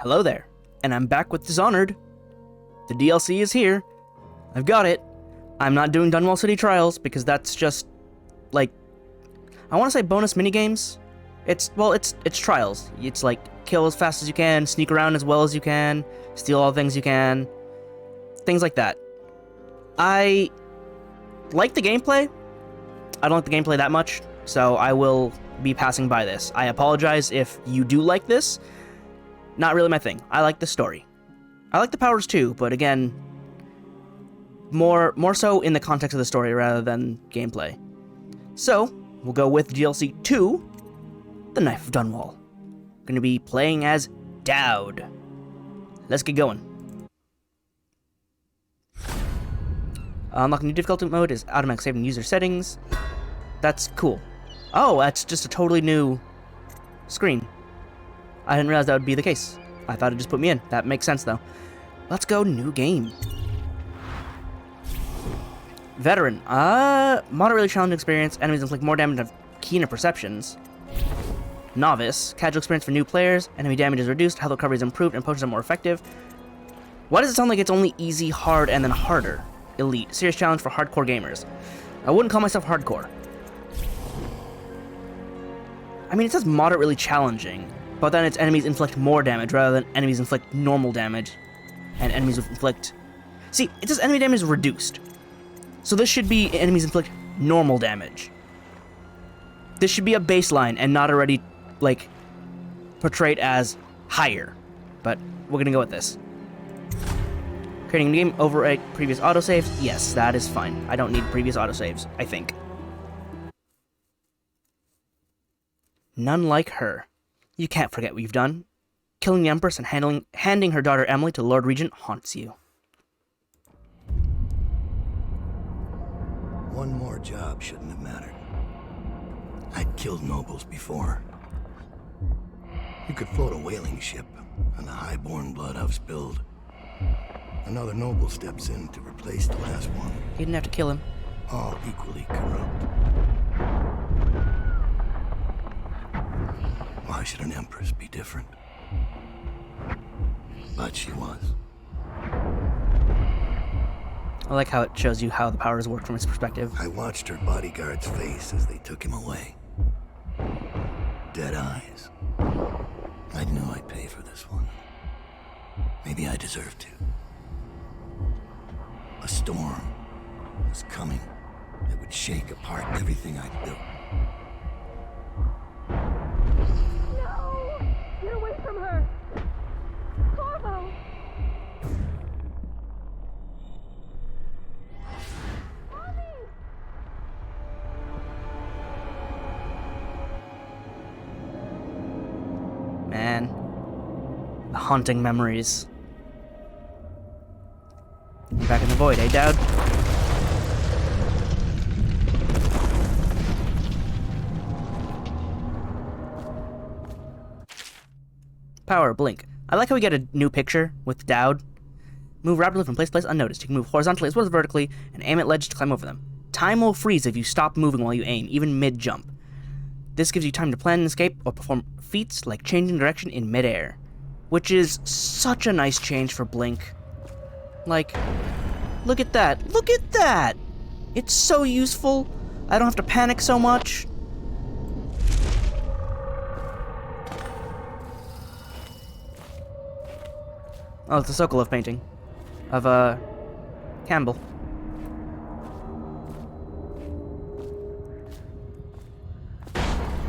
Hello there, and I'm back with Dishonored. The DLC is here. I've got it. I'm not doing Dunwall City Trials because that's just, like, I want to say bonus minigames. It's trials. It's like kill as fast as you can, sneak around as well as you can, steal all the things you can, things like that. I like the gameplay. I don't like the gameplay that much, so I will be passing by this. I apologize if you do like this. Not really my thing. I like the story. I like the powers too, but again, more so in the context of the story rather than gameplay. So, we'll go with DLC 2, The Knife of Dunwall. Going to be playing as Daud. Let's get going. Unlocking new difficulty mode is automatic saving user settings. That's cool. Oh, that's just a totally new screen. I didn't realize that would be the case. I thought it just put me in. That makes sense, though. Let's go new game. Veteran. Moderately challenging experience. Enemies inflict more damage and have keener perceptions. Novice. Casual experience for new players. Enemy damage is reduced. Health recovery is improved. And potions are more effective. Why does it sound like it's only easy, hard, and then harder? Elite. Serious challenge for hardcore gamers. I wouldn't call myself hardcore. I mean, it says moderately challenging, but then its enemies inflict more damage rather than enemies inflict normal damage. And enemies inflict... See, it says enemy damage is reduced. So this should be enemies inflict normal damage. This should be a baseline and not already, like, portrayed as higher. But we're gonna go with this. Creating a game, overwrite previous autosaves. Yes, that is fine. I don't need previous autosaves, I think. None like her. You can't forget what you've done. Killing the empress and handing her daughter Emily to Lord Regent haunts you. One more job shouldn't have mattered. I'd killed nobles before. You could float a whaling ship, and the highborn blood I've spilled. Another noble steps in to replace the last one. You didn't have to kill him. All equally corrupt. Why should an empress be different? But she was. I like how it shows you how the powers work from his perspective. I watched her bodyguard's face as they took him away. Dead eyes. I knew I'd pay for this one. Maybe I deserved to. A storm was coming that would shake apart everything I'd built. No! Get away from her! Corvo! Man. The haunting memories. You're back in the void, eh, Daud? Power, blink. I like how we get a new picture with Daud. Move rapidly from place to place unnoticed. You can move horizontally as well as vertically, and aim at ledges to climb over them. Time will freeze if you stop moving while you aim, even mid-jump. This gives you time to plan an escape or perform feats like changing direction in mid-air, which is such a nice change for Blink. Like, look at that. Look at that! It's so useful. I don't have to panic so much. Oh, it's a Sokolov painting of, Campbell.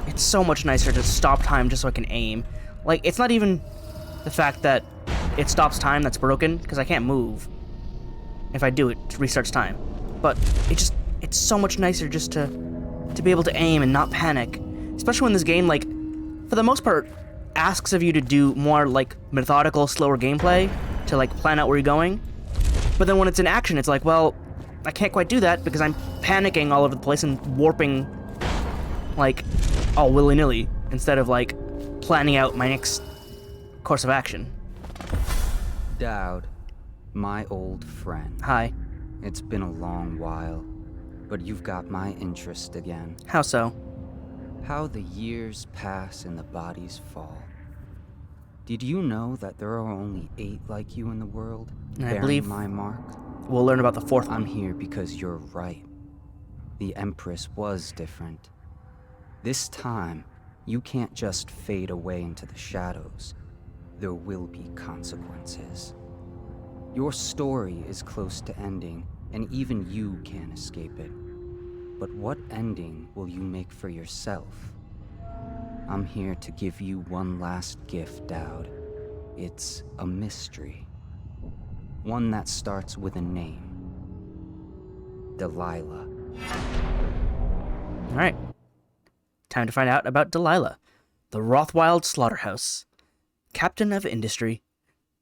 It's so much nicer to stop time just so I can aim. Like, it's not even the fact that it stops time that's broken, because I can't move. If I do, it restarts time. But it's so much nicer just to be able to aim and not panic. Especially when this game, like, for the most part, asks of you to do more, like, methodical, slower gameplay to, like, plan out where you're going. But then when it's in action, it's like, well, I can't quite do that because I'm panicking all over the place and warping, like, all willy-nilly instead of, like, planning out my next course of action. Daud, my old friend. Hi. It's been a long while, but you've got my interest again. How so? How the years pass and the bodies fall. Did you know that there are only 8 like you in the world? And I bearing believe my mark? we'll learn about the 4th I'm one. here because you're right. The Empress was different. This time, you can't just fade away into the shadows. There will be consequences. Your story is close to ending, and even you can't escape it. But what ending will you make for yourself? I'm here to give you one last gift, Daud. It's a mystery. One that starts with a name. Delilah. Alright. Time to find out about Delilah, the Rothwild slaughterhouse. Captain of industry.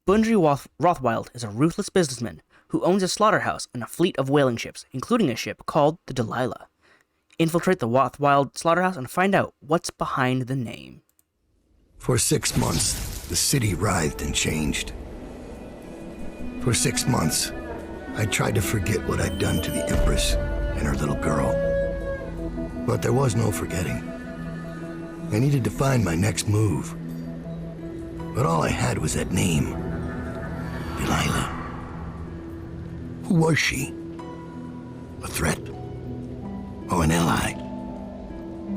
Bundry Rothwild is a ruthless businessman who owns a slaughterhouse and a fleet of whaling ships, including a ship called the Delilah. Infiltrate the Rothwild slaughterhouse and find out what's behind the name. For 6 months, the city writhed and changed. For 6 months, I tried to forget what I'd done to the Empress and her little girl. But there was no forgetting. I needed to find my next move. But all I had was that name. Delilah. Who was she? A threat? Or an ally?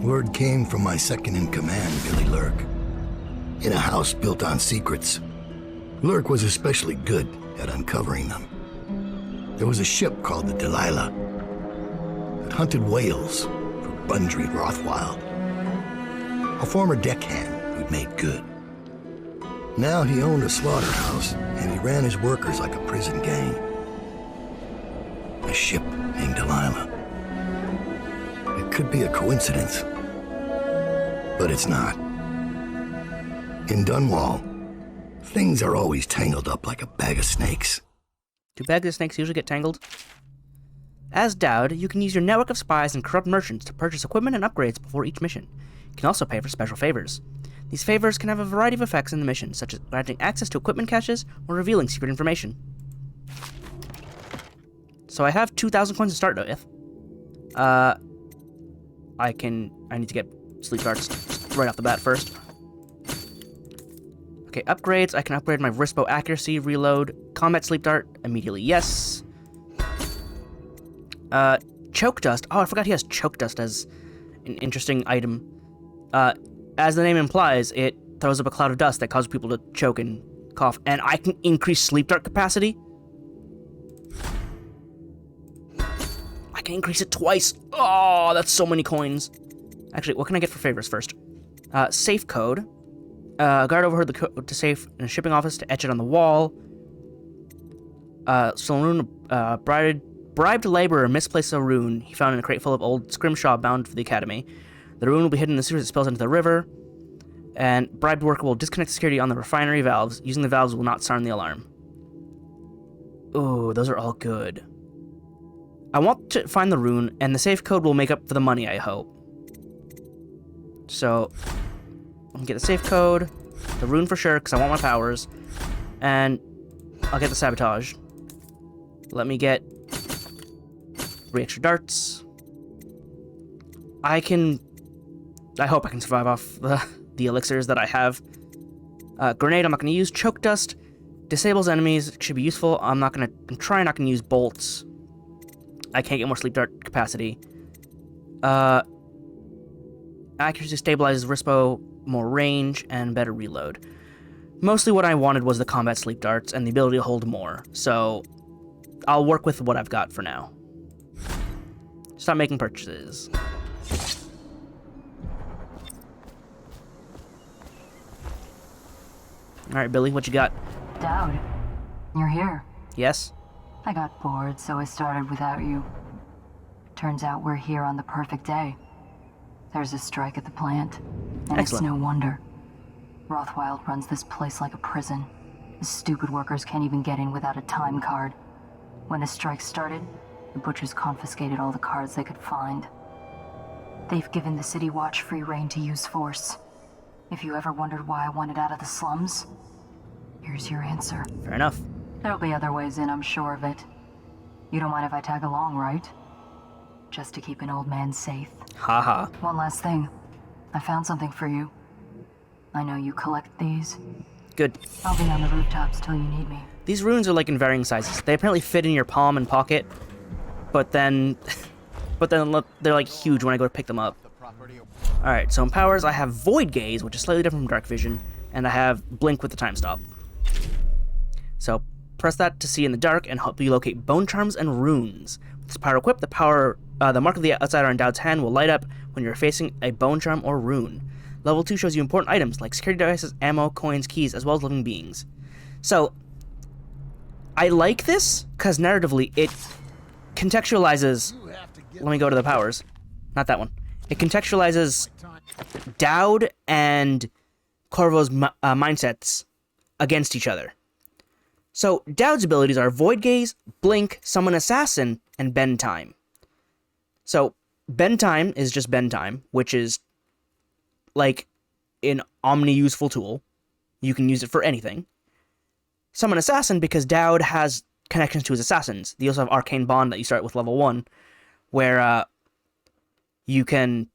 Word came from my second-in-command, Billy Lurk. In a house built on secrets, Lurk was especially good at uncovering them. There was a ship called the Delilah that hunted whales for Bundry Rothwild. A former deckhand who'd made good. Now he owned a slaughterhouse, and he ran his workers like a prison gang. A ship named Delilah. It could be a coincidence, but it's not. In Dunwall, things are always tangled up like a bag of snakes. Do bags of snakes usually get tangled? As Daud, you can use your network of spies and corrupt merchants to purchase equipment and upgrades before each mission. You can also pay for special favors. These favors can have a variety of effects in the mission, such as granting access to equipment caches or revealing secret information. So I have 2,000 coins to start with. I need to get sleep darts right off the bat first. Okay, upgrades. I can upgrade my wrist bow accuracy, reload, combat sleep dart, immediately yes. Choke dust. Oh, I forgot he has choke dust as an interesting item. As the name implies, it throws up a cloud of dust that causes people to choke and cough, and I can increase sleep dart capacity. I can increase it twice. Oh, that's so many coins. Actually, what can I get for favors first? Safe code. A guard overheard the code to safe in a shipping office to etch it on the wall. Saloon bribed a laborer misplaced a rune he found in a crate full of old scrimshaw bound for the academy. The rune will be hidden in the sewers that spills into the river, and bribed worker will disconnect security on the refinery valves. Using the valves will not sound the alarm. Ooh, those are all good. I want to find the rune, and the safe code will make up for the money, I hope. So, I'll get the safe code, the rune for sure, because I want my powers, and I'll get the sabotage. Let me get 3 extra darts. I hope I can survive off the elixirs that I have. Grenade, I'm not going to use. Choke dust disables enemies. Should be useful. I'm not going to use bolts. I can't get more sleep dart capacity. Accuracy stabilizes wrist bow, more range, and better reload. Mostly what I wanted was the combat sleep darts and the ability to hold more. So I'll work with what I've got for now. Stop making purchases. Alright, Billy, what you got? Daud, you're here. Yes? I got bored, so I started without you. Turns out we're here on the perfect day. There's a strike at the plant, and Excellent. It's no wonder. Rothwild runs this place like a prison. The stupid workers can't even get in without a time card. When the strike started, the butchers confiscated all the cards they could find. They've given the City Watch free rein to use force. If you ever wondered why I wanted out of the slums, here's your answer. Fair enough. There'll be other ways in, I'm sure of it. You don't mind if I tag along, right? Just to keep an old man safe. Haha. One last thing. I found something for you. I know you collect these. Good. I'll be on the rooftops till you need me. These runes are like in varying sizes. They apparently fit in your palm and pocket, but then they're like huge when I go to pick them up. Alright, so in powers, I have Void Gaze, which is slightly different from Dark Vision, and I have Blink with the time stop. So press that to see in the dark and help you locate bone charms and runes. With this power equipped, the mark of the outsider on Daud's hand will light up when you're facing a bone charm or rune. Level 2 shows you important items like security devices, ammo, coins, keys, as well as living beings. So, I like this, because narratively, it contextualizes... Let me go to the powers. Not that one. It contextualizes Daud and Corvo's mindsets against each other. So, Daud's abilities are Void Gaze, Blink, Summon Assassin, and Bend Time. So, Bend Time is just Bend Time, which is like an omni-useful tool. You can use it for anything. Summon Assassin, because Daud has connections to his assassins. They also have Arcane Bond that you start with level 1, where you can...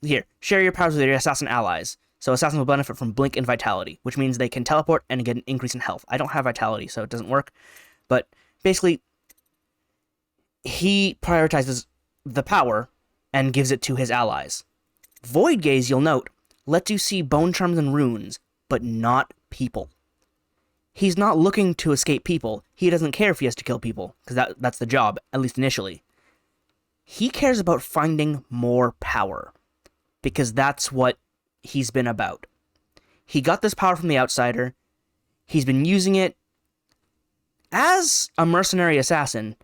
Here, share your powers with your assassin allies. So assassins will benefit from Blink and Vitality, which means they can teleport and get an increase in health. I don't have Vitality, so it doesn't work. But basically, he prioritizes the power and gives it to his allies. Void Gaze, you'll note, lets you see bone charms and runes, but not people. He's not looking to escape people. He doesn't care if he has to kill people, because that's the job, at least initially. He cares about finding more power, because that's what he's been about. He got this power from the outsider. He's been using it as a mercenary assassin,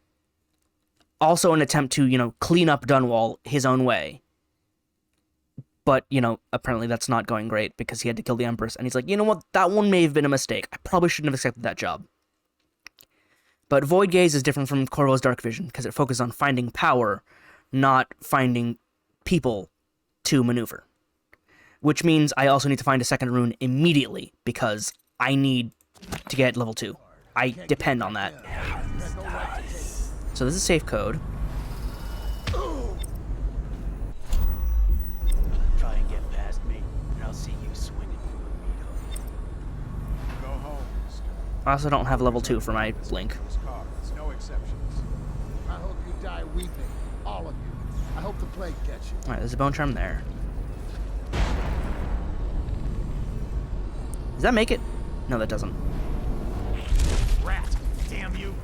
also an attempt to, clean up Dunwall his own way. But, apparently that's not going great because he had to kill the Empress. And he's like, you know what? That one may have been a mistake. I probably shouldn't have accepted that job. But Void Gaze is different from Corvo's Dark Vision because it focuses on finding power, not finding people to maneuver. Which means I also need to find a second rune immediately because I need to get level 2. I depend on that. So this is safe code. Try and get past me, and I'll see you swinging through a meadow. Go home, mister. I also don't have level 2 for my Blink. No exceptions. I hope you die weeping, all of you. I hope the plague gets you. Alright, there's a bone charm there. Does that make it? No, that doesn't. Rat! Damn you!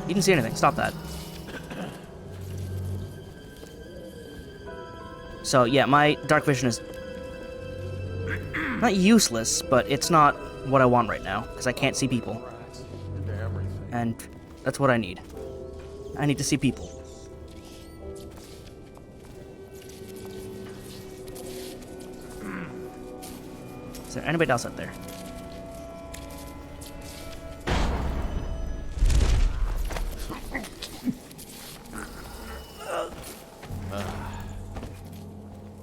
You didn't see anything. Stop that. So, yeah, my Dark Vision is not useless, but it's not what I want right now, because I can't see people. And that's what I need. I need to see people. Is there anybody else out there?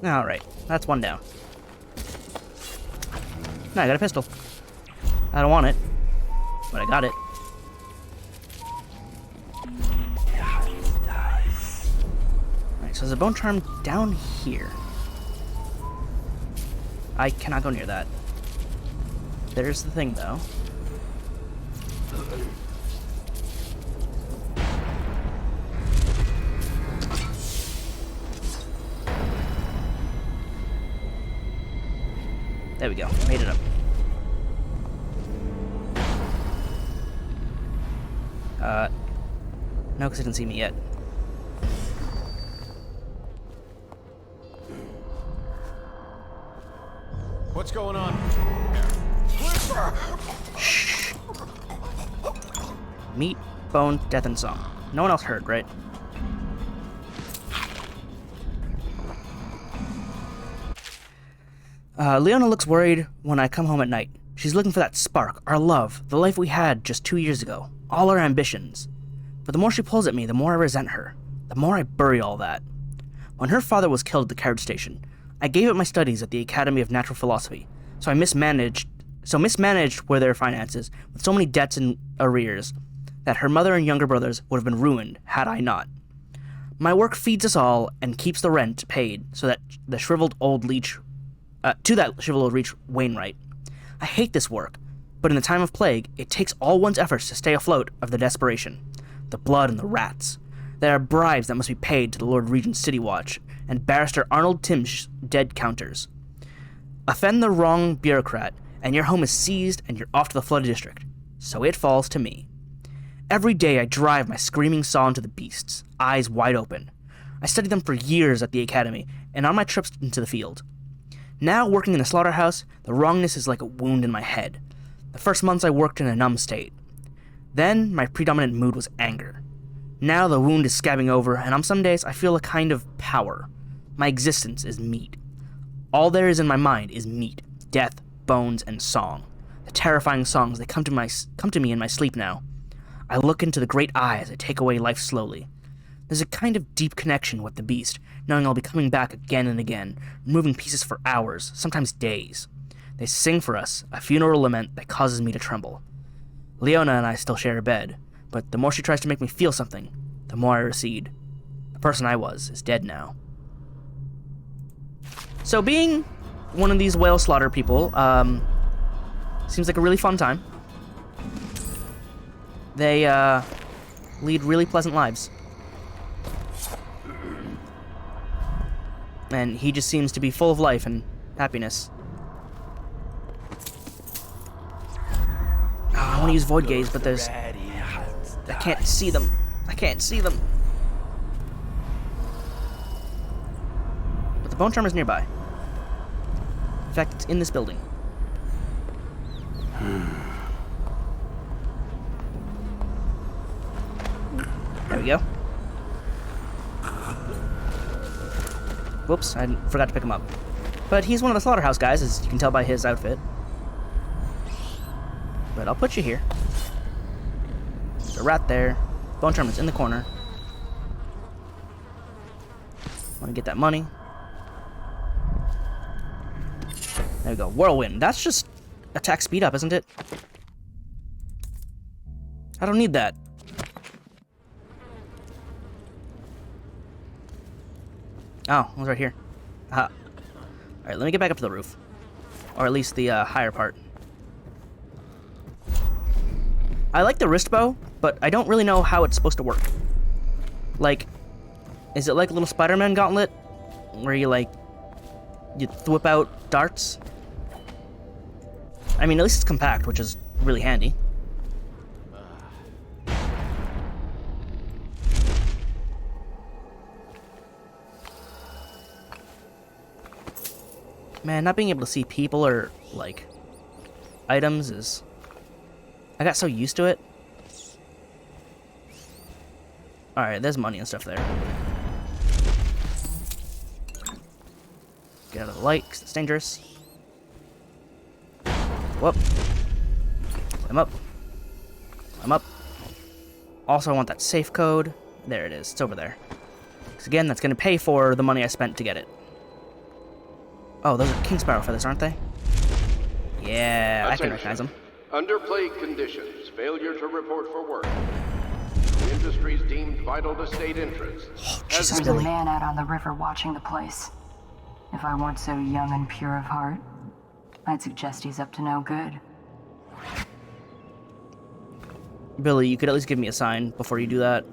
Alright, that's one down. Now I got a pistol. I don't want it, but I got it. Alright, so there's a bone charm down here. I cannot go near that. There's the thing, though. There we go. Made it up. No, because it didn't see me yet. What's going on? Shh. Meat, bone, death, and song. No one else heard, right? Leona looks worried when I come home at night. She's looking for that spark, our love, the life we had just 2 years ago, all our ambitions. But the more she pulls at me, the more I resent her, the more I bury all that. When her father was killed at the carriage station, I gave up my studies at the Academy of Natural Philosophy, so I mismanaged so mismanaged were their finances, with so many debts and arrears, that her mother and younger brothers would have been ruined had I not. My work feeds us all and keeps the rent paid, so that the shriveled old leech, Wainwright. I hate this work, but in the time of plague, it takes all one's efforts to stay afloat of the desperation, the blood and the rats. There are bribes that must be paid to the Lord Regent's City Watch, and Barrister Arnold Tim's dead counters. Offend the wrong bureaucrat, and your home is seized and you're off to the flooded district. So it falls to me. Every day I drive my screaming saw into the beasts, eyes wide open. I studied them for years at the academy, and on my trips into the field. Now, working in the slaughterhouse, the wrongness is like a wound in my head. The first months I worked in a numb state. Then, my predominant mood was anger. Now the wound is scabbing over, and on some days I feel a kind of power. My existence is meat. All there is in my mind is meat, death, bones, and song. The terrifying songs that come to me in my sleep now. I look into the great eye as I take away life slowly. There's a kind of deep connection with the beast, knowing I'll be coming back again and again, removing pieces for hours, sometimes days. They sing for us, a funeral lament that causes me to tremble. Leona and I still share a bed, but the more she tries to make me feel something, the more I recede. The person I was is dead now. So being one of these whale slaughter people, seems like a really fun time. They, lead really pleasant lives. And he just seems to be full of life and happiness. Oh, I want to use Void Gaze, but there's... I can't see them. I can't see them. But the Bone Charmer's nearby. In fact, it's in this building. There we go. Whoops, I forgot to pick him up. But he's one of the slaughterhouse guys, as you can tell by his outfit. But I'll put you here. There's a rat there. Bone Charmer's in the corner. Want to get that money. There we go. Whirlwind. That's just attack speed up, isn't it? I don't need that. Oh, it was right here. Aha. Alright, let me get back up to the roof. Or at least the higher part. I like the wrist bow, but I don't really know how it's supposed to work. Like, is it like a little Spider-Man gauntlet? Where you, like, you whip out darts? I mean, at least it's compact, which is really handy. Man, not being able to see people or, like, items is... I got so used to it. Alright, there's money and stuff there. Get out of the light, because it's dangerous. Whoop. Climb up. Climb up. Also, I want that safe code. There it is. It's over there. Because, again, that's going to pay for the money I spent to get it. Oh, those are king sparrow feathers, aren't they? Yeah, I can recognize them. Under plague conditions, failure to report for work. Industries deemed vital to state interests. Oh, Jesus, There's a Billy. man out on the river watching the place. If I weren't so young and pure of heart, I'd suggest he's up to no good. Billy, you could at least give me a sign before you do that.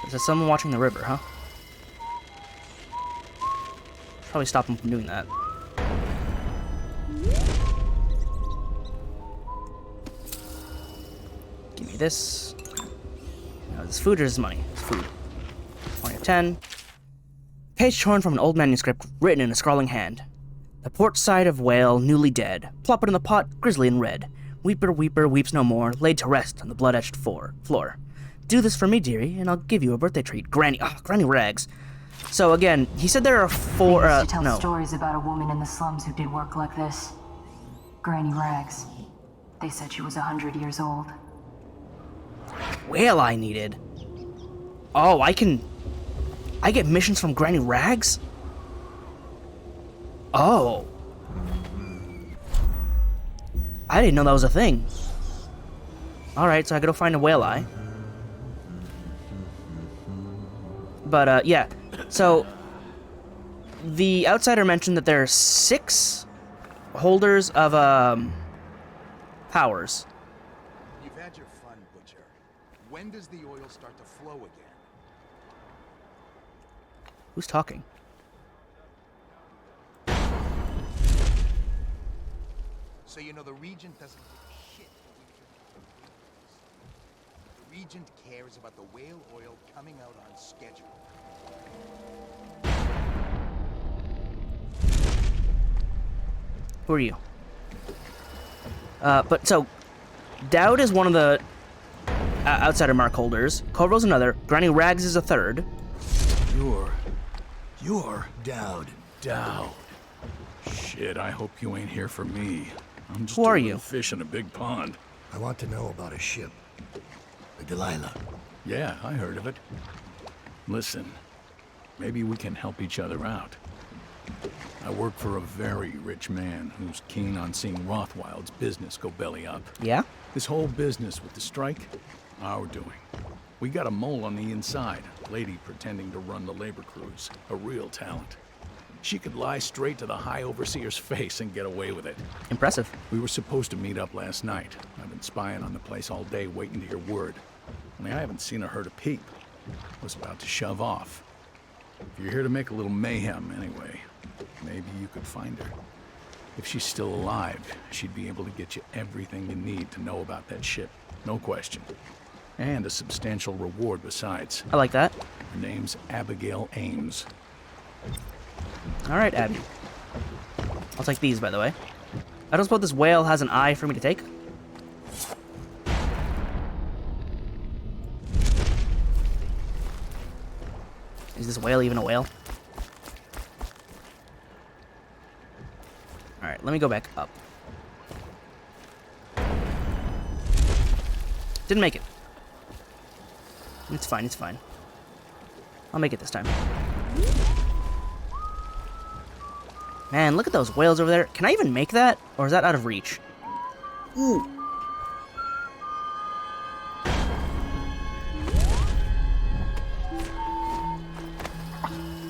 There's someone watching the river, huh? Probably stop him from doing that. Give me this. No, is this food or is this money? It's food. 20 of 10. Page torn from an old manuscript written in a scrawling hand. The port side of whale, newly dead. Plop it in the pot, grisly and red. Weeper, weeper, weeps no more, laid to rest on the blood-etched floor. Do this for me, dearie, and I'll give you a birthday treat. Granny Rags. So again, he said there are four, They used to tell no. stories about a woman in the slums who did work like this. Granny Rags. They said she was 100 years old. Whale I needed. Oh, I can I get missions from Granny Rags? Oh. I didn't know that was a thing. Alright, so I gotta find a whale eye. But, yeah. So, the outsider mentioned that there are 6 holders of, powers. You've had your fun, Butcher. When does the oil start to flow again? Who's talking? So you know the Regent doesn't give a shit. The Regent cares about the whale oil coming out on schedule. Who are you? But so, Daud is one of the outsider mark holders. Corvo's another. Granny Rags is a third. You're Daud. Daud. Shit, I hope you ain't here for me. I'm just Who are a you? little fish in a big pond. I want to know about a ship. The Delilah. Yeah, I heard of it. Listen, maybe we can help each other out. I work for a very rich man who's keen on seeing Rothwild's business go belly up. Yeah? This whole business with the strike, our doing. We got a mole on the inside, a lady pretending to run the labor crews, a real talent. She could lie straight to the High Overseer's face and get away with it. Impressive. We were supposed to meet up last night. I've been spying on the place all day waiting to hear word. Only I haven't seen or heard a peep. I was about to shove off. If you're here to make a little mayhem anyway, maybe you could find her. If she's still alive, she'd be able to get you everything you need to know about that ship. No question. And a substantial reward besides. I like that. Her name's Abigail Ames. Alright, Abby. I'll take these, by the way. I don't suppose this whale has an eye for me to take? Is this whale even a whale? Alright, let me go back up. Didn't make it. It's fine, it's fine. I'll make it this time. Man, look at those whales over there. Can I even make that? Or is that out of reach? Ooh.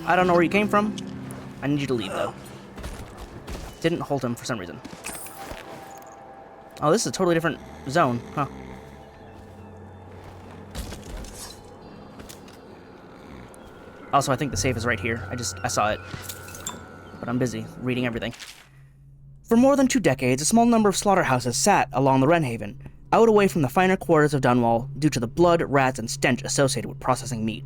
I don't know where you came from. I need you to leave, though. Didn't hold him for some reason. Oh, this is a totally different zone, huh? Also, I think the safe is right here. I saw it. But I'm busy reading everything. For more than 2 decades, a small number of slaughterhouses sat along the Wrenhaven, out away from the finer quarters of Dunwall due to the blood, rats, and stench associated with processing meat.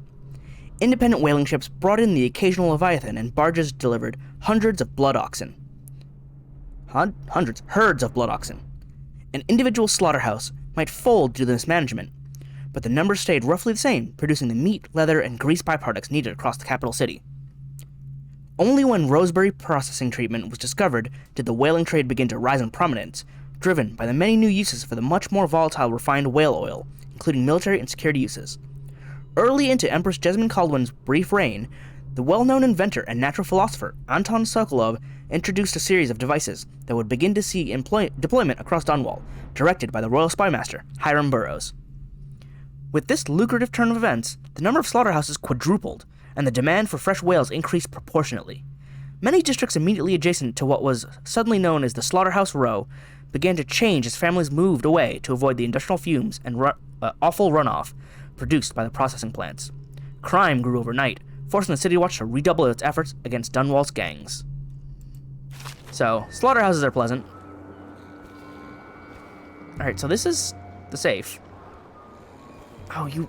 Independent whaling ships brought in the occasional Leviathan, and barges delivered hundreds of blood oxen. Herds of blood oxen. An individual slaughterhouse might fold due to mismanagement, but the numbers stayed roughly the same, producing the meat, leather, and grease byproducts needed across the capital city. Only when roseberry processing treatment was discovered did the whaling trade begin to rise in prominence, driven by the many new uses for the much more volatile refined whale oil, including military and security uses. Early into Empress Jessamine Caldwin's brief reign, the well-known inventor and natural philosopher Anton Sokolov introduced a series of devices that would begin to see deployment across Dunwall, directed by the Royal Spymaster, Hiram Burroughs. With this lucrative turn of events, the number of slaughterhouses quadrupled, and the demand for fresh whales increased proportionately. Many districts immediately adjacent to what was suddenly known as the Slaughterhouse Row began to change as families moved away to avoid the industrial fumes and awful runoff produced by the processing plants. Crime grew overnight, forcing the City Watch to redouble its efforts against Dunwall's gangs. So, slaughterhouses are pleasant. Alright, so this is the safe. Oh, you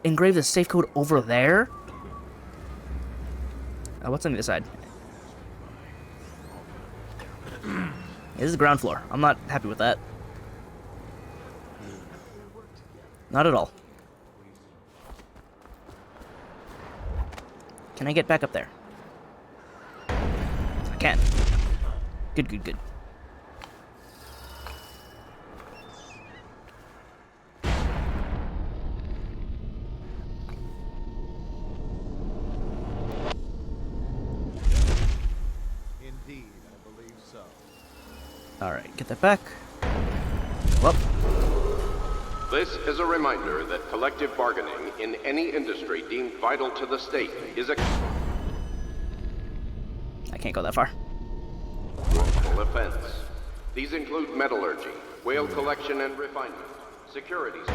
engraved the safe code over there? What's on the other side? Yeah, this is the ground floor. I'm not happy with that. Not at all. Can I get back up there? I can. Good, good, good. Alright, get that back. Well, This is a reminder that collective bargaining in any industry deemed vital to the state is a I can't go that far. criminal offense. These include metallurgy, whale collection and refinement, securities,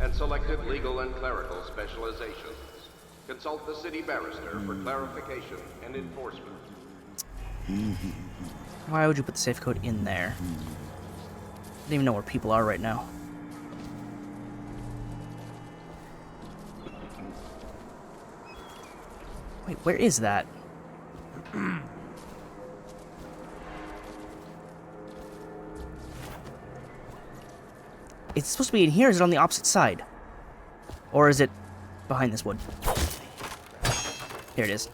and selected legal and clerical specializations. Consult the city barrister for clarification and enforcement. Why would you put the safe code in there? I don't even know where people are right now. Wait, where is that? It's supposed to be in here, or is it on the opposite side? Or is it behind this wood? Here it is.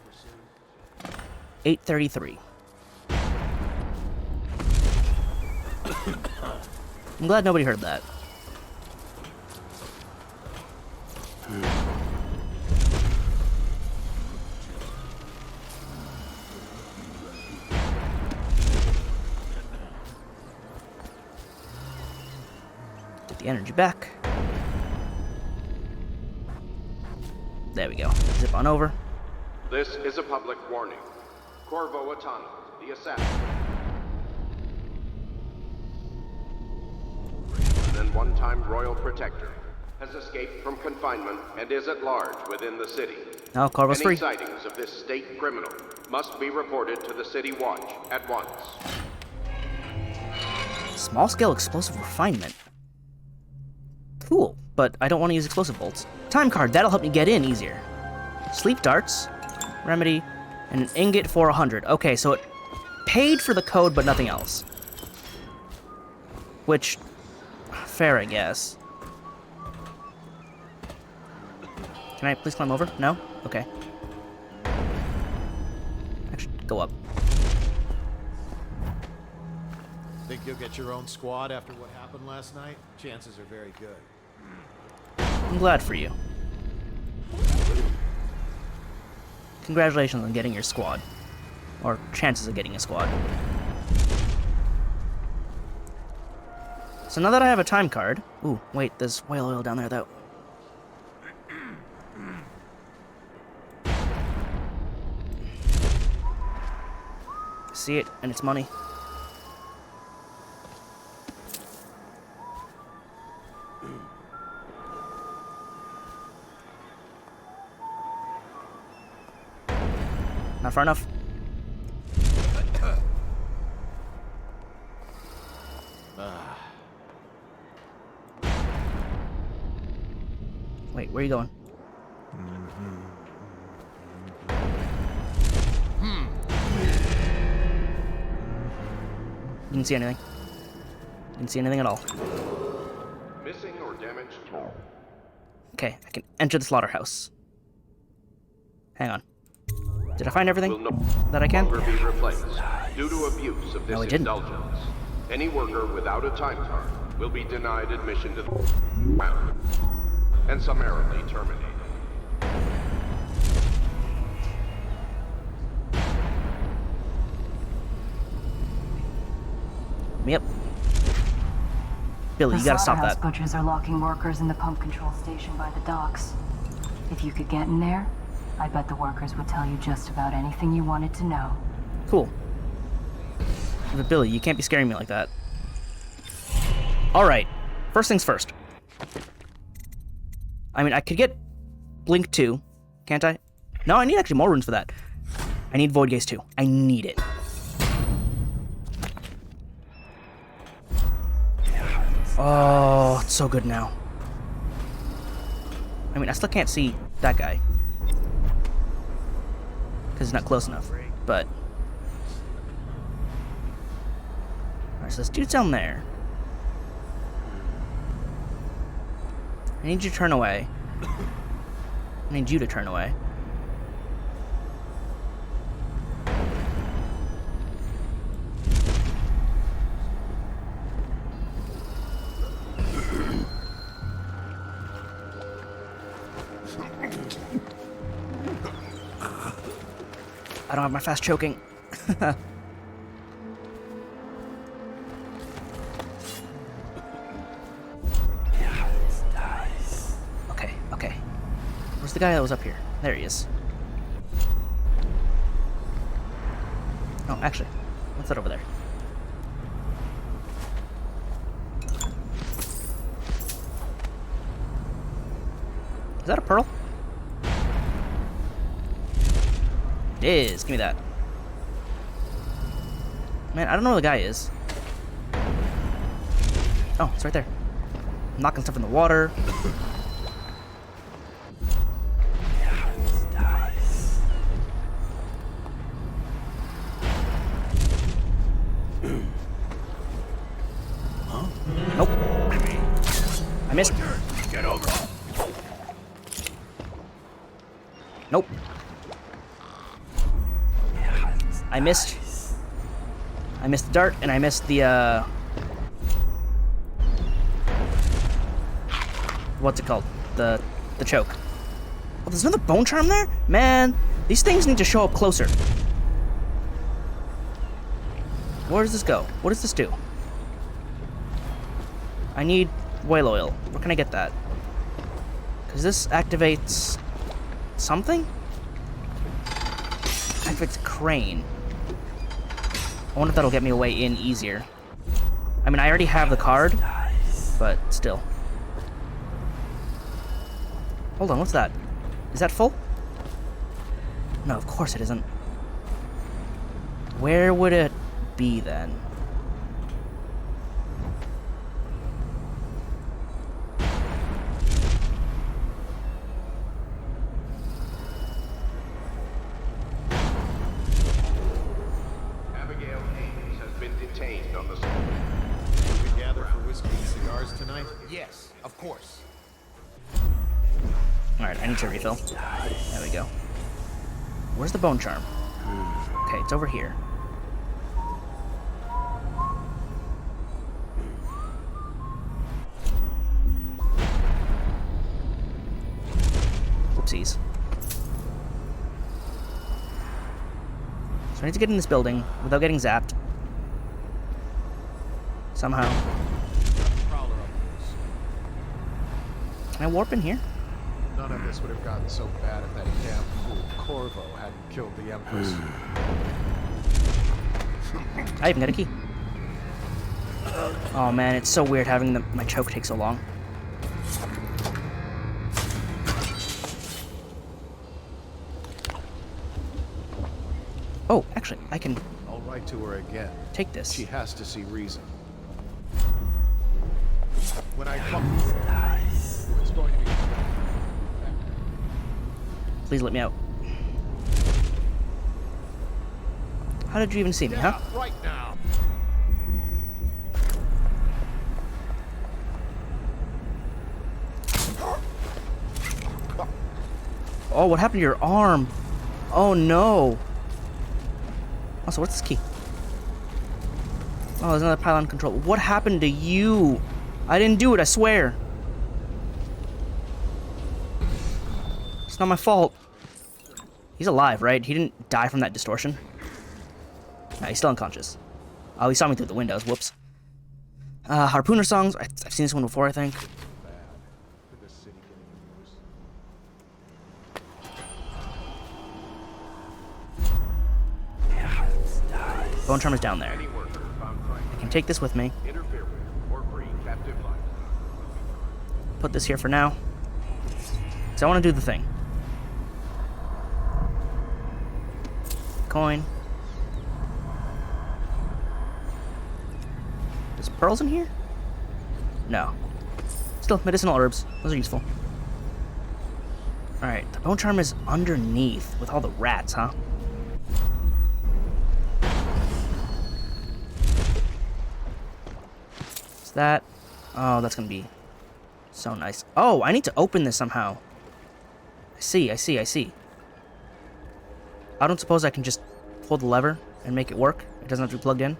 833. I'm glad nobody heard that. Get the energy back. There we go. Zip on over. This is a public warning. Corvo Atano, the assassin, and one-time royal protector, has escaped from confinement and is at large within the city. Now Corvo's Any free. sightings of this state criminal must be reported to the City Watch at once. Small-scale explosive refinement. Cool, but I don't want to use explosive bolts. Time card, that'll help me get in easier. Sleep darts, remedy, and an ingot for 100. Okay, so it paid for the code, but nothing else. Which, fair, I guess. Can I please climb over? No? Okay. Actually, go up. Think you'll get your own squad after what happened last night? Chances are very good. I'm glad for you. Congratulations on getting your squad. Or chances of getting a squad. So now that I have a time card... Ooh, wait, there's whale oil down there, though. See it, and it's money. Not far enough. Wait, where are you going? Didn't see anything. Didn't see anything at all. Missing or damaged? Okay, I can enter the slaughterhouse. Hang on. Did I find everything Will no that I can? longer be replaced due to abuse of this No, I didn't. indulgence. Any worker without a time card will be denied admission to the ground and summarily terminated. Yep. Billy, you gotta stop slaughterhouse that. butchers are locking workers in the pump control station by the docks. If you could get in there, I bet the workers would tell you just about anything you wanted to know. Cool. But Billy, you can't be scaring me like that. Alright. First things first. I mean, I could get Blink 2, can't I? No, I need actually more runes for that. I need Void Gaze 2. I need it. Oh, it's so good now. I mean, I still can't see that guy. Because he's not close enough, but... Alright, so this dude's down there. I need you to turn away. I need you to turn away. I don't have my fast choking. the guy that was up here? There he is. Oh, actually, what's that over there? Is that a pearl? It is. Give me that. Man, I don't know where the guy is. Oh, it's right there. I'm knocking stuff in the water. Nope. I missed. Get over. Nope. I missed. I missed the dart, and I missed the, what's it called? The choke. Oh, there's another bone charm there? Man, these things need to show up closer. Where does this go? What does this do? I need whale oil. Where can I get that? Because this activates something? Activates crane. I wonder if that'll get me a way in easier. I mean, I already have the card, but still. Hold on, what's that? Is that full? No, of course it isn't. Where would it be then? Yes, of course. Alright, I need to refill. There we go. Where's the bone charm? Okay, it's over here. Whoopsies. So I need to get in this building without getting zapped. Somehow. Can I warp in here? None of this would have gotten so bad if that damn fool Corvo hadn't killed the Empress. I even got a key. Oh man, it's so weird having my choke take so long. Oh, actually, I can I'll write to her again. take this. She has to see reason. When I come, it's going to be. Please let me out. How did you even see me, huh? Right now. Oh, what happened to your arm? Oh no. Also, what's this key? Oh, there's another pylon control. What happened to you? I didn't do it, I swear. It's not my fault. He's alive, right? He didn't die from that distortion. Nah, he's still unconscious. Oh, he saw me through the windows. Whoops. Harpooner songs. I've seen this one before, I think. Bone charm is down there. I can take this with me. Put this here for now. Because I want to do the thing. Coin. There's pearls in here? No. Still, medicinal herbs. Those are useful. Alright, the bone charm is underneath with all the rats, huh? Is that? Oh, that's gonna be so nice. Oh, I need to open this somehow. I see. I don't suppose I can just pull the lever and make it work? It doesn't have to be plugged in?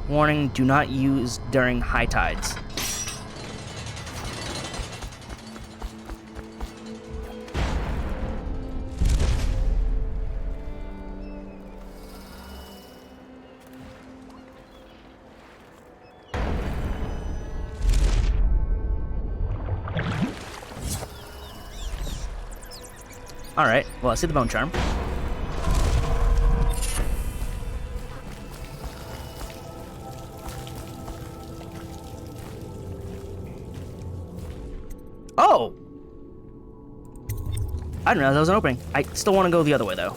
Warning, do not use during high tides. Alright, well, I see the bone charm. Oh! I didn't realize that was an opening. I still want to go the other way, though.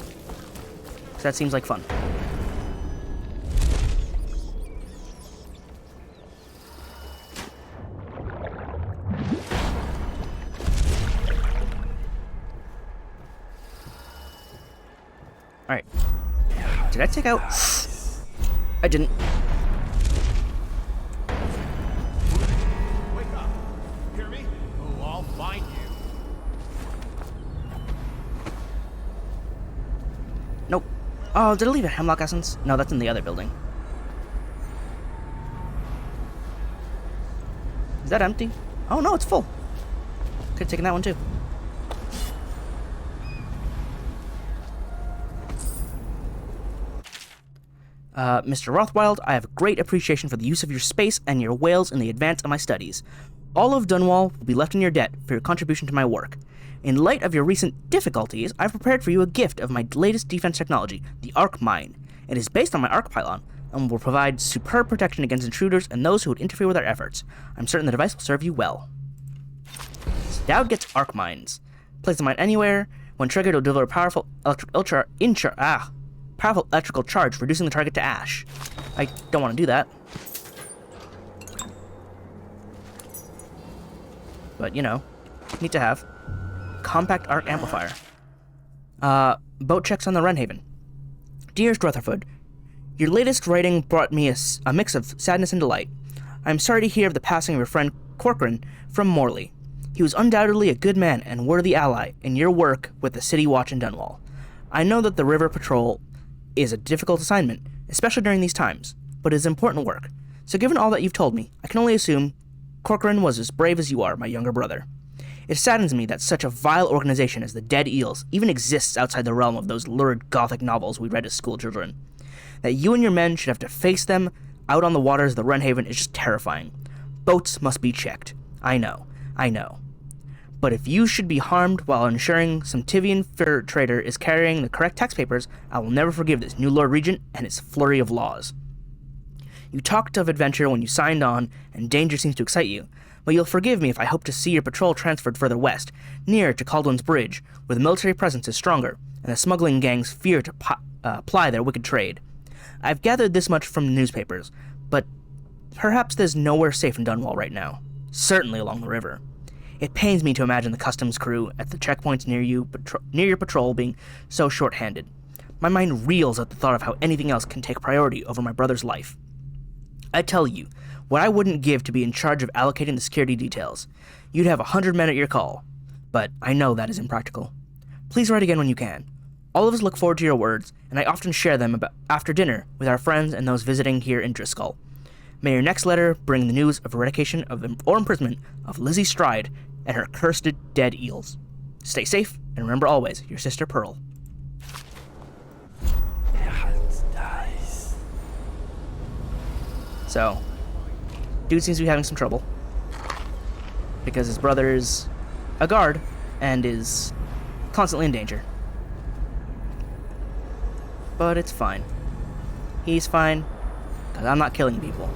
Because that seems like fun. Alright. Did I take out... I didn't. Wake up. Hear me? Oh, I'll find you. Nope. Oh, did I leave a hemlock essence? No, that's in the other building. Is that empty? Oh no, it's full. Could have taken that one too. Mr. Rothwild, I have a great appreciation for the use of your space and your whales in the advance of my studies. All of Dunwall will be left in your debt for your contribution to my work. In light of your recent difficulties, I've prepared for you a gift of my latest defense technology, the Arc Mine. It is based on my Arc Pylon, and will provide superb protection against intruders and those who would interfere with our efforts. I'm certain the device will serve you well. So Daud gets Arc Mines. Place the mine anywhere. When triggered, it will deliver a powerful powerful electrical charge, reducing the target to ash. I don't want to do that. But, you know, need to have. Compact arc amplifier. Boat checks on the Wrenhaven. Dearest Rutherford, your latest writing brought me a mix of sadness and delight. I'm sorry to hear of the passing of your friend Corcoran from Morley. He was undoubtedly a good man and worthy ally in your work with the City Watch in Dunwall. I know that the river patrol is a difficult assignment, especially during these times, but it is important work. So given all that you've told me, I can only assume Corcoran was as brave as you are, my younger brother. It saddens me that such a vile organization as the Dead Eels even exists outside the realm of those lurid gothic novels we read as schoolchildren. That you and your men should have to face them out on the waters of the Wrenhaven is just terrifying. Boats must be checked. I know. But if you should be harmed while ensuring some Tivian fur trader is carrying the correct tax papers, I will never forgive this new Lord Regent and his flurry of laws. You talked of adventure when you signed on, and danger seems to excite you, but you'll forgive me if I hope to see your patrol transferred further west, nearer to Caldwell's Bridge, where the military presence is stronger, and the smuggling gangs fear to ply their wicked trade. I've gathered this much from the newspapers, but perhaps there's nowhere safe in Dunwall right now. Certainly along the river. It pains me to imagine the customs crew at the checkpoints near your patrol being so short-handed. My mind reels at the thought of how anything else can take priority over my brother's life. I tell you, what I wouldn't give to be in charge of allocating the security details. You'd have 100 men at your call, but I know that is impractical. Please write again when you can. All of us look forward to your words, and I often share them after dinner with our friends and those visiting here in Driscoll. May your next letter bring the news of eradication or imprisonment of Lizzie Stride and her cursed dead eels. Stay safe, and remember always, your sister Pearl. So, dude seems to be having some trouble. Because his brother is a guard, and is constantly in danger. But it's fine. He's fine, because I'm not killing people.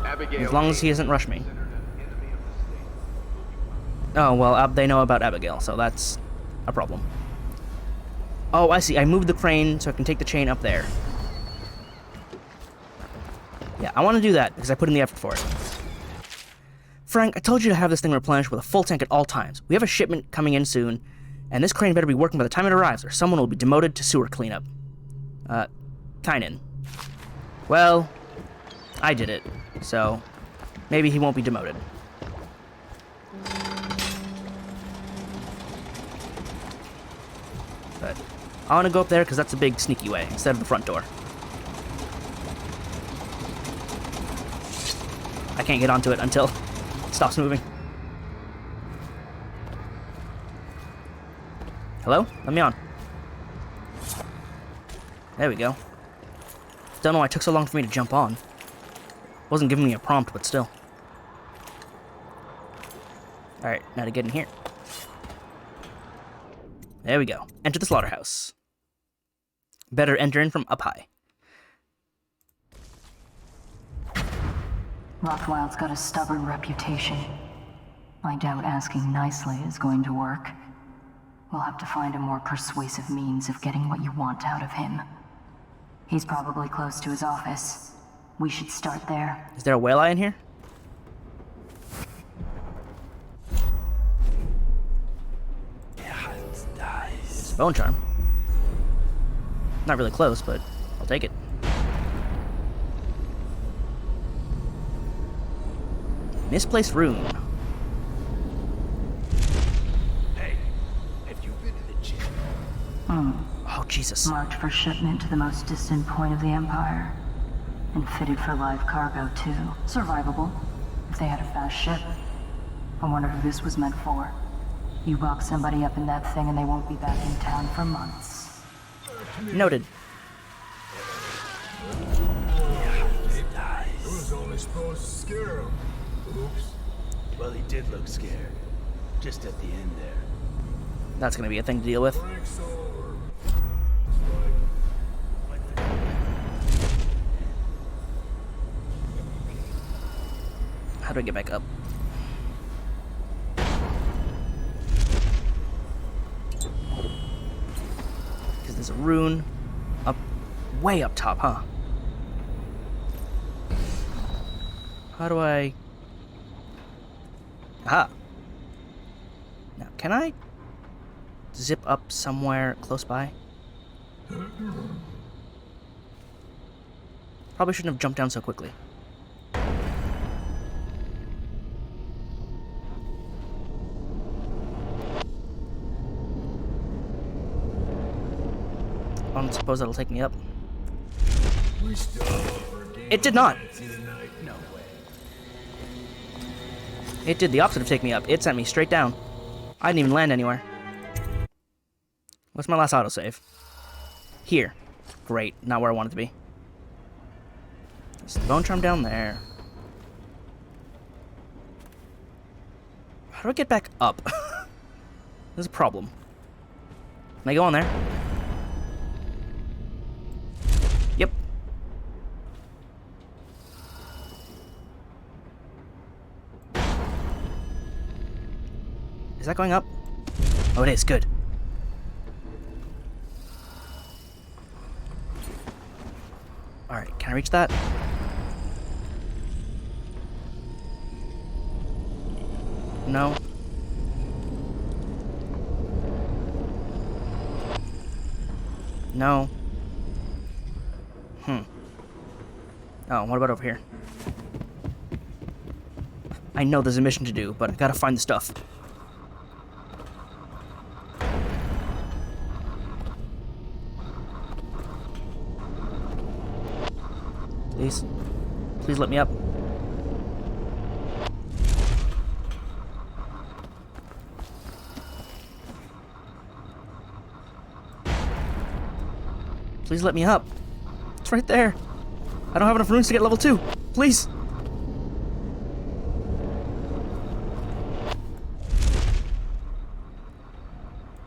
As long as he doesn't rush me. Oh, well, they know about Abigail, so that's a problem. Oh, I see. I moved the crane so I can take the chain up there. Yeah, I want to do that because I put in the effort for it. Frank, I told you to have this thing replenished with a full tank at all times. We have a shipment coming in soon, and this crane better be working by the time it arrives, or someone will be demoted to sewer cleanup. Kynan. Well, I did it, so maybe he won't be demoted. But I want to go up there because that's a big sneaky way instead of the front door. I can't get onto it until it stops moving. Hello? Let me on. There we go. Don't know why it took so long for me to jump on. Wasn't giving me a prompt, but still. Alright, now to get in here. There we go. Enter the slaughterhouse. Better enter in from up high. Rothwild's got a stubborn reputation. I doubt asking nicely is going to work. We'll have to find a more persuasive means of getting what you want out of him. He's probably close to his office. We should start there. Is there a whale eye in here? It's a bone charm. Not really close, but I'll take it. Misplaced rune. Hey, have you been to the gym? Oh, Jesus. Marked for shipment to the most distant point of the Empire. And fitted for live cargo, too. Survivable, if they had a fast ship. I wonder who this was meant for. You box somebody up in that thing and they won't be back in town for months. Noted. It was only supposed to scare him. Oops. Well, he did look scared. Just at the end there. That's gonna be a thing to deal with. How do I get back up? Because there's a rune up, way up top, huh? How do I... Aha! Now, can I zip up somewhere close by? Probably shouldn't have jumped down so quickly. I don't suppose that'll take me up. It did not! No way. It did the opposite of take me up. It sent me straight down. I didn't even land anywhere. What's my last autosave? Here. Great. Not where I want it to be. There's the bone charm down there. How do I get back up? There's a problem. Can I go on there? Yep. Is that going up? Oh, it is. Good. Alright, can I reach that? No. No. Oh, what about over here? I know there's a mission to do, but I gotta find the stuff. Please. Please let me up. Please let me up. It's right there. I don't have enough runes to get level 2. Please.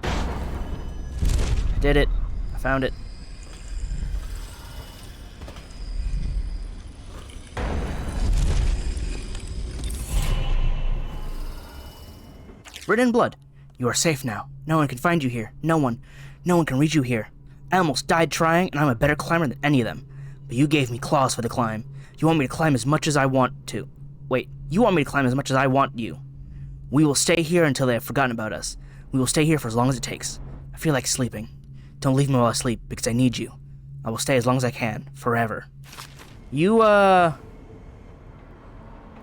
I did it. I found it. Written in blood. You are safe now. No one can find you here. No one can reach you here. I almost died trying, and I'm a better climber than any of them. But you gave me claws for the climb. You want me to climb as much as I want to. Wait, you want me to climb as much as I want you. We will stay here until they have forgotten about us. We will stay here for as long as it takes. I feel like sleeping. Don't leave me while I sleep, because I need you. I will stay as long as I can, forever. You,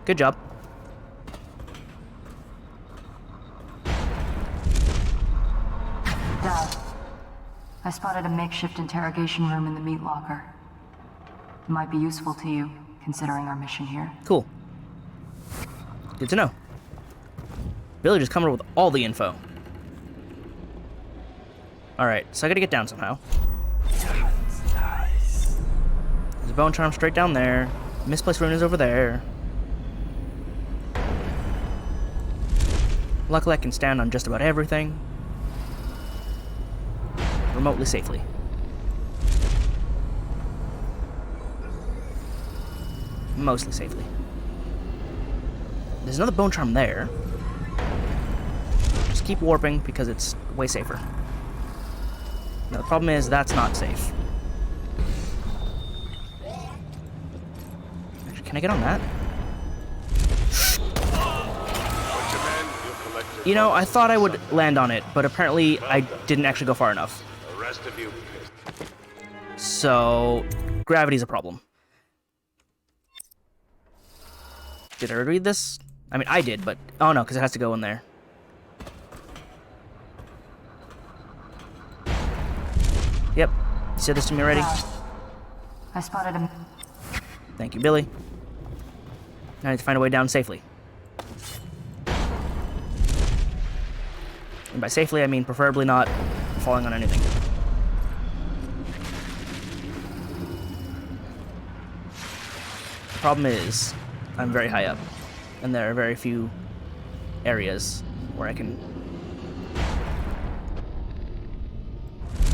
good job. Daud, I spotted a makeshift interrogation room in the meat locker. It might be useful to you, considering our mission here. Cool. Good to know. Billy just coming up with all the info. Alright, so I gotta get down somehow. There's a bone charm straight down there. Misplaced rune is over there. Luckily I can stand on just about everything. remotely safely. Mostly safely. There's another bone charm there. Just keep warping because it's way safer. Now the problem is that's not safe. Actually, can I get on that? You know, I thought I would land on it, but apparently I didn't actually go far enough. The rest of you. So, gravity's a problem. Did I read this? I mean, I did, but... Oh no, because it has to go in there. Yep. You said this to me already? I spotted him. Thank you, Billy. Now I need to find a way down safely. And by safely, I mean preferably not falling on anything. The problem is, I'm very high up, and there are very few areas where I can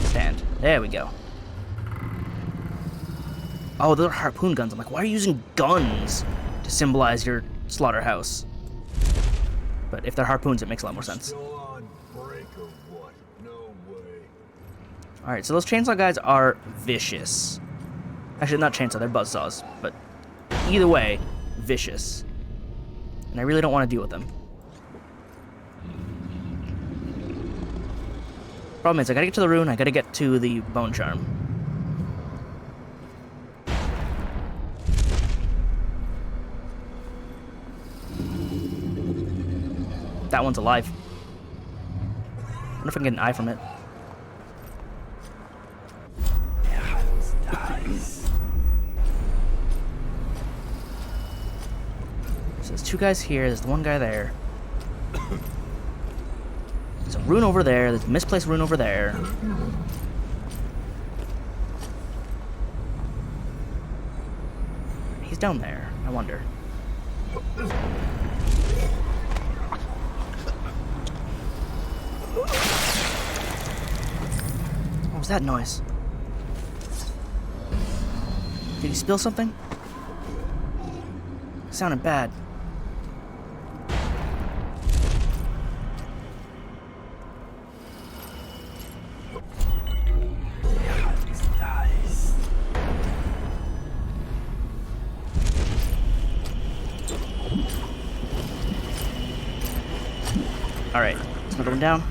stand. There we go. Oh, those are harpoon guns. I'm like, why are you using guns to symbolize your slaughterhouse? But if they're harpoons, it makes a lot more sense. Alright, so those chainsaw guys are vicious. Actually, not chainsaw, they're buzzsaws. But either way, vicious. And I really don't want to deal with them. Problem is, I gotta get to the rune, I gotta get to the bone charm. That one's alive. I wonder if I can get an eye from it. So there's two guys here, there's the one guy there. There's a rune over there, there's a misplaced rune over there. He's down there, I wonder. What was that noise? Did he spill something? It sounded bad. Alright, let's another one down.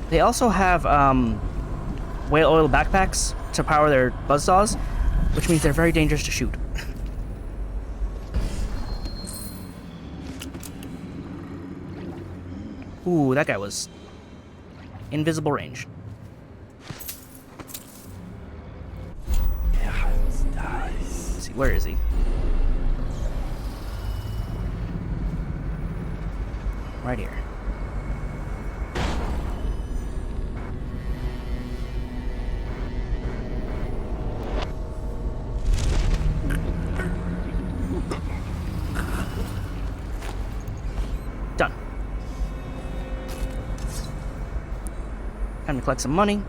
They also have whale oil backpacks to power their buzzsaws, which means they're very dangerous to shoot. Ooh, that guy was invisible range. Let's see, where is he? Right here. Done. Time to collect some money.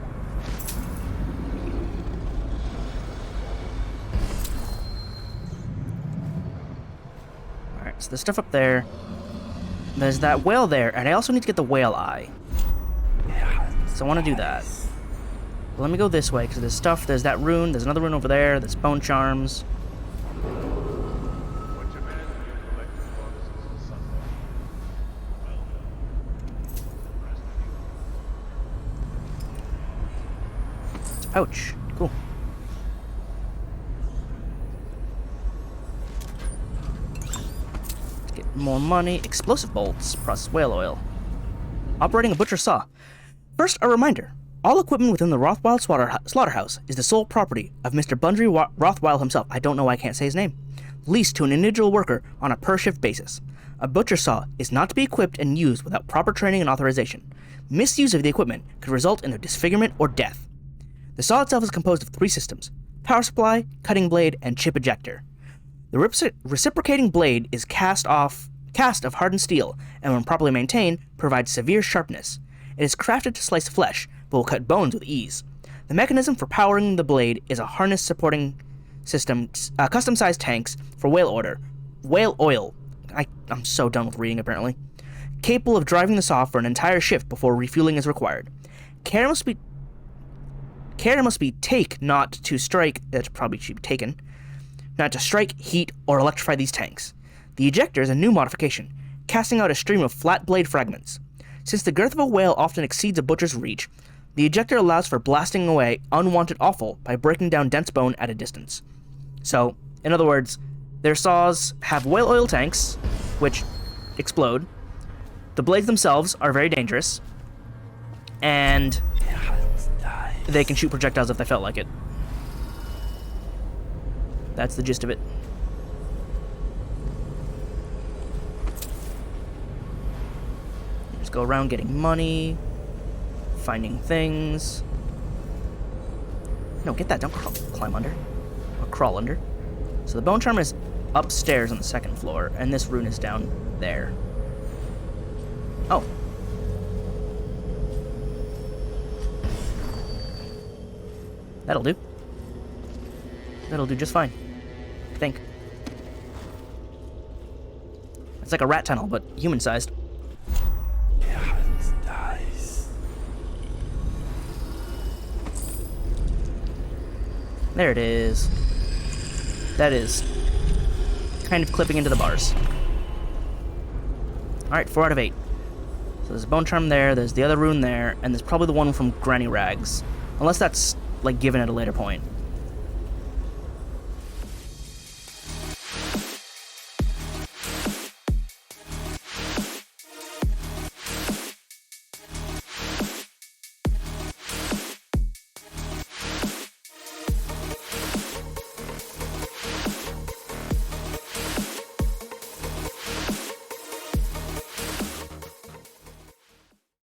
Alright, so there's stuff up there. There's that whale there, and I also need to get the whale eye. So I want to do that. But let me go this way, because there's stuff, there's that rune, there's another rune over there, there's bone charms. It's a pouch. Cool. Let's get more money. Explosive bolts, processed whale oil. Operating a butcher saw. First, a reminder. All equipment within the Rothwild slaughterhouse is the sole property of Mr. Bundry Rothwild himself. I don't know why I can't say his name. Leased to an individual worker on a per-shift basis. A butcher saw is not to be equipped and used without proper training and authorization. Misuse of the equipment could result in a disfigurement or death. The saw itself is composed of 3 systems. power supply, cutting blade, and chip ejector. The reciprocating blade is cast of hardened steel, and when properly maintained, provides severe sharpness. It is crafted to slice flesh, but will cut bones with ease. The mechanism for powering the blade is a harness supporting system, custom-sized tanks for whale oil. I'm so done with reading, apparently. Capable of driving this off for an entire shift before refueling is required. Care must be not to strike, that's probably should be taken, not to strike, heat, or electrify these tanks. The ejector is a new modification, casting out a stream of flat blade fragments. Since the girth of a whale often exceeds a butcher's reach, the ejector allows for blasting away unwanted offal by breaking down dense bone at a distance. So, in other words, their saws have whale oil tanks, which explode. The blades themselves are very dangerous, and they can shoot projectiles if they felt like it. That's the gist of it. Just go around getting money, finding things. No, get that. Don't climb under. Or crawl under. So the bone charm is upstairs on the second floor, and this rune is down there. Oh. That'll do. That'll do just fine, I think. It's like a rat tunnel, but human-sized. There it is. That is kind of clipping into the bars. Alright, 4 out of 8. So there's a bone charm there, there's the other rune there, and there's probably the one from Granny Rags. Unless that's, like, given at a later point.